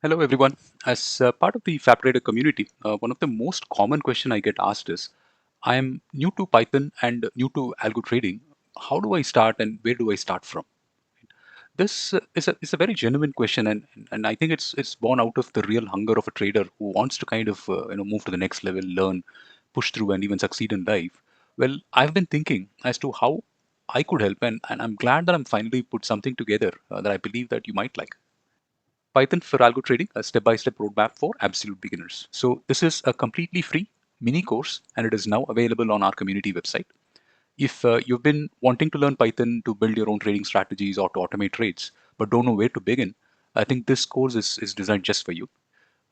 Hello everyone. As part of the FabTrader community, one of the most common question I get asked is, I am new to Python and new to algo trading. How do I start and where do I start from? This is a very genuine question, and I think it's born out of the real hunger of a trader who wants to kind of move to the next level, learn, push through, and even succeed in life. Well, I've been thinking as to how I could help, and I'm glad that I'm finally put something together that I believe that you might like. Python for Algo Trading, a step-by-step roadmap for absolute beginners. So this is a completely free mini course, and it is now available on our community website. If you've been wanting to learn Python to build your own trading strategies or to automate trades, but don't know where to begin, I think this course is designed just for you.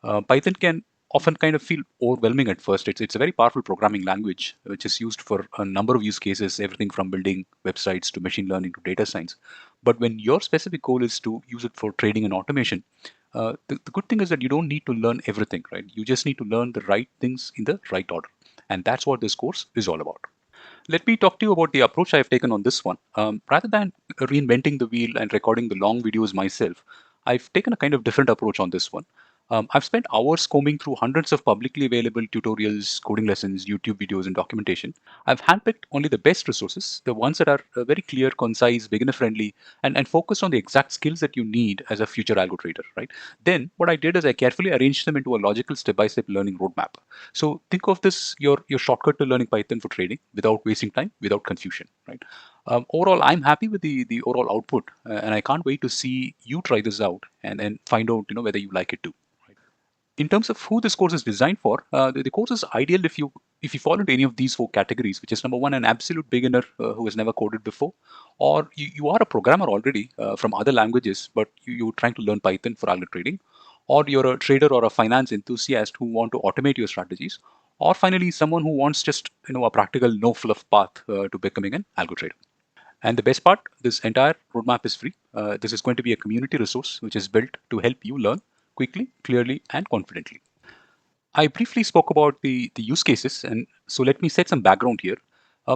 Python can often kind of feel overwhelming at first. It's a very powerful programming language which is used for a number of use cases, everything from building websites to machine learning to data science. But when your specific goal is to use it for trading and automation, the good thing is that you don't need to learn everything, right? You just need to learn the right things in the right order. And that's what this course is all about. Let me talk to you about the approach I've taken on this one. Rather than reinventing the wheel and recording the long videos myself, I've taken a kind of different approach on this one. I've spent hours combing through hundreds of publicly available tutorials, coding lessons, YouTube videos, and documentation. I've handpicked only the best resources, the ones that are very clear, concise, beginner friendly, and focused on the exact skills that you need as a future algo trader, right? Then what I did is I carefully arranged them into a logical step-by-step learning roadmap. So think of this your shortcut to learning Python for trading without wasting time, without confusion, right? Overall, I'm happy with the overall output, and I can't wait to see you try this out and find out whether you like it too. In terms of who this course is designed for, the course is ideal if you fall into any of these four categories, which is number one, an absolute beginner who has never coded before, or you are a programmer already from other languages, but you're trying to learn Python for algo trading, or you're a trader or a finance enthusiast who want to automate your strategies, or finally someone who wants just a practical no fluff path to becoming an algo trader. And the best part, this entire roadmap is free. This is going to be a community resource which is built to help you learn quickly, clearly, and confidently. I briefly spoke about the use cases, and so let me set some background here.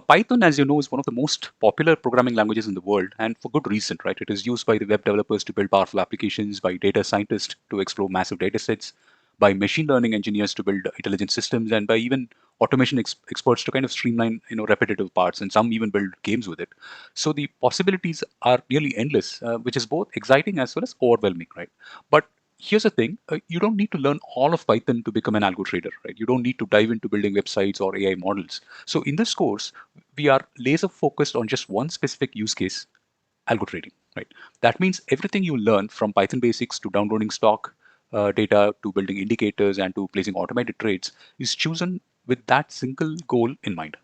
Python, as you know, is one of the most popular programming languages in the world, and for good reason, right? It is used by the web developers to build powerful applications, by data scientists to explore massive data sets, by machine learning engineers to build intelligent systems, and by even automation experts to kind of streamline, repetitive parts, and some even build games with it. So the possibilities are really endless, which is both exciting as well as overwhelming, right? But here's the thing, you don't need to learn all of Python to become an algo trader, right? You don't need to dive into building websites or AI models. So in this course, we are laser focused on just one specific use case, algo trading, right? That means everything you learn from Python basics to downloading stock data to building indicators and to placing automated trades is chosen with that single goal in mind.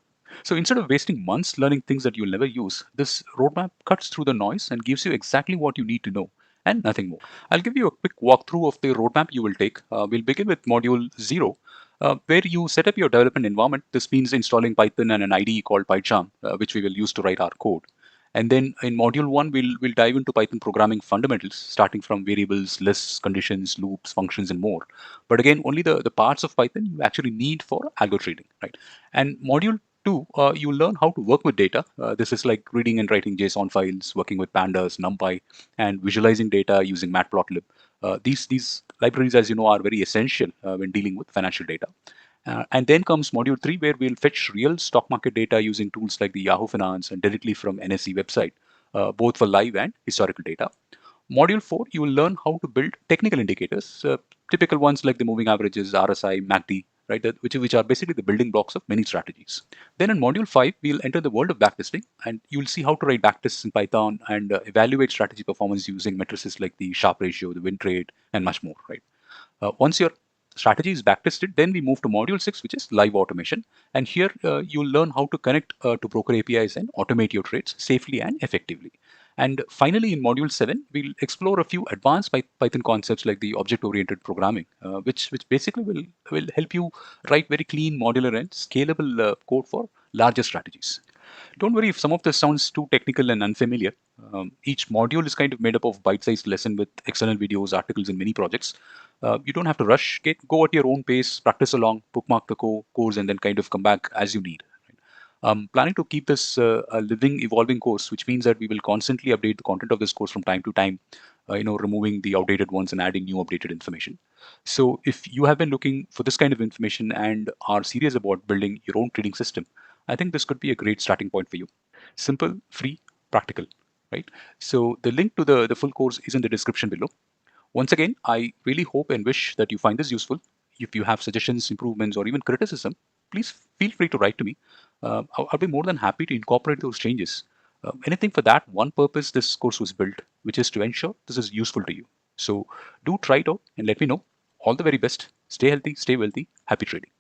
So instead of wasting months learning things that you'll never use, this roadmap cuts through the noise and gives you exactly what you need to know and nothing more. I'll give you a quick walkthrough of the roadmap you will take. We'll begin with module 0, where you set up your development environment. This means installing Python and an IDE called PyCharm, which we will use to write our code. And then in module 1, we'll dive into Python programming fundamentals, starting from variables, lists, conditions, loops, functions, and more. But again, only the parts of Python you actually need for algo trading, right? And module 2, you learn how to work with data. This is like reading and writing JSON files, working with Pandas, Numpy, and visualizing data using Matplotlib. These libraries, as you know, are very essential when dealing with financial data. And then comes module 3, where we'll fetch real stock market data using tools like the Yahoo Finance and directly from NSE website, both for live and historical data. Module 4, you will learn how to build technical indicators, typical ones like the moving averages, RSI, MACD, right, which are basically the building blocks of many strategies. Then in module 5, we'll enter the world of backtesting, and you'll see how to write backtests in Python and evaluate strategy performance using matrices like the Sharpe ratio, the win rate, and much more, right? Once your strategy is backtested, then we move to module 6, which is live automation. And here you'll learn how to connect to broker APIs and automate your trades safely and effectively. And finally, in module 7, we'll explore a few advanced Python concepts like the object-oriented programming, which basically will help you write very clean, modular, and scalable code for larger strategies. Don't worry if some of this sounds too technical and unfamiliar. Each module is kind of made up of bite-sized lesson with external videos, articles, and mini projects. You don't have to rush. Go at your own pace, practice along, bookmark the course, and then kind of come back as you need. Planning to keep this a living, evolving course, which means that we will constantly update the content of this course from time to time. removing the outdated ones and adding new updated information. So if you have been looking for this kind of information and are serious about building your own trading system, I think this could be a great starting point for you. Simple, free, practical, right? So the link to the full course is in the description below. Once again, I really hope and wish that you find this useful. If you have suggestions, improvements, or even criticism, please feel free to write to me. I'll be more than happy to incorporate those changes. Anything for that one purpose this course was built, which is to ensure this is useful to you. So do try it out and let me know. All the very best. Stay healthy, stay wealthy. Happy trading.